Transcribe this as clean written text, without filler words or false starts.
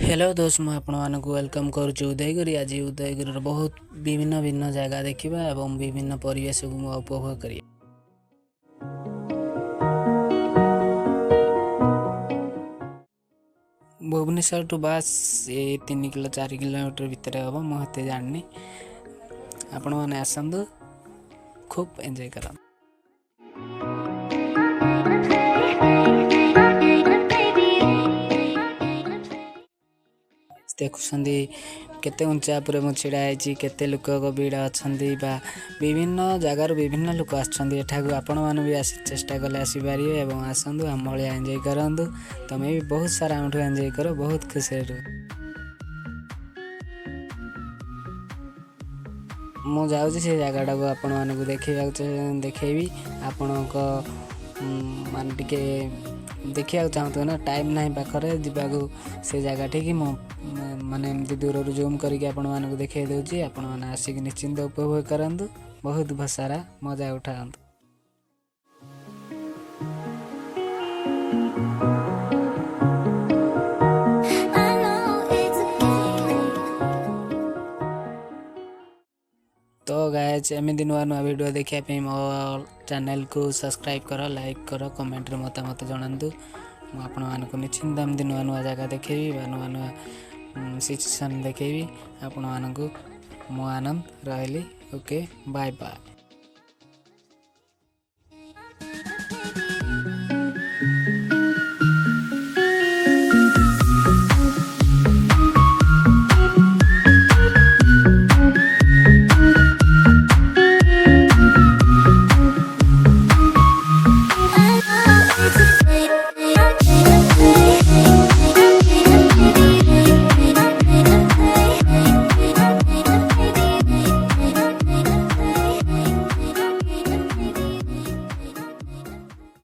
Hello दोस्त ମୁଁ ଆପଣମାନଙ୍କୁ ୱେଲକମ୍ କରୁଛି ଉଦୟଗିରି। ଆଜି ଉଦୟଗିରିର ବହୁତ ବିଭିନ୍ନ ଭିନ୍ନ ଜାଗା ଦେଖିବା ଏବଂ ବିଭିନ୍ନ ପରିବେଶକୁ ମୁଁ ଉପଭୋଗ କରିବା। ଭୁବନେଶ୍ୱରଠୁ ବାସ୍ 3 କିଲୋ 4 କିଲୋମିଟର ଭିତରେ ହେବ, ମୁଁ ଏତେ ଜାଣିନି। ଆପଣମାନେ ଆସନ୍ତୁ, ଖୁବ୍ ଏନ୍ଜୟ କରନ୍ତୁ। ଦେଖୁଛନ୍ତି କେତେ ଉଞ୍ଚା ଉପରେ ମୁଁ ଛିଡ଼ା ହେଇଛି, କେତେ ଲୋକଙ୍କ ଭିଡ଼ ଅଛନ୍ତି ବା ବିଭିନ୍ନ ଜାଗାରୁ ବିଭିନ୍ନ ଲୋକ ଆସୁଛନ୍ତି ଏଠାକୁ। ଆପଣମାନେ ବି ଆସି ଚେଷ୍ଟା କଲେ ଆସିପାରିବେ ଏବଂ ଆସନ୍ତୁ, ଆମ ଭଳିଆ ଏନ୍ଜୟ କରନ୍ତୁ। ତମେ ବି ବହୁତ ସାରା ଆମଠୁ ଏନ୍ଜୟ କର, ବହୁତ ଖୁସିରେ ରୁହ। ମୁଁ ଯାଉଛି ସେ ଜାଗାଟାକୁ ଆପଣମାନଙ୍କୁ ଦେଖେଇବି। ଆପଣଙ୍କ ମାନେ ଟିକେ ଦେଖିବାକୁ ଚାହୁଁଥିବେ ନା, ଟାଇମ୍ ନାହିଁ ପାଖରେ ଯିବାକୁ ସେ ଜାଗାଠିକି। ମୁଁ ମାନେ ଏମିତି ଦୂରରୁ ଜୁମ୍ କରିକି ଆପଣମାନଙ୍କୁ ଦେଖେଇ ଦେଉଛି। ଆପଣମାନେ ଆସିକି ନିଶ୍ଚିନ୍ତ ଉପଭୋଗ କରନ୍ତୁ, ବହୁତ ସାରା ମଜା ଉଠାନ୍ତୁ। ତ ଗାଇଜ୍, ଏମିତି ନୂଆ ନୂଆ ଭିଡ଼ିଓ ଦେଖିବା ପାଇଁ ମୋ ଚ୍ୟାନେଲକୁ ସବସ୍କ୍ରାଇବ୍ କର, ଲାଇକ୍ କର, କମେଣ୍ଟରେ ମତାମତ ଜଣାନ୍ତୁ। ମୁଁ ଆପଣମାନଙ୍କୁ ନିଶ୍ଚିନ୍ତ ଏମିତି ନୂଆ ନୂଆ ଜାଗା ଦେଖେଇବି ବା ନୂଆ ନୂଆ ସିଚୁଏସନ୍ ଦେଖେଇବି ଆପଣମାନଙ୍କୁ। ମୁଁ ଆନନ୍ଦ ରହିଲି। Okay, bye bye.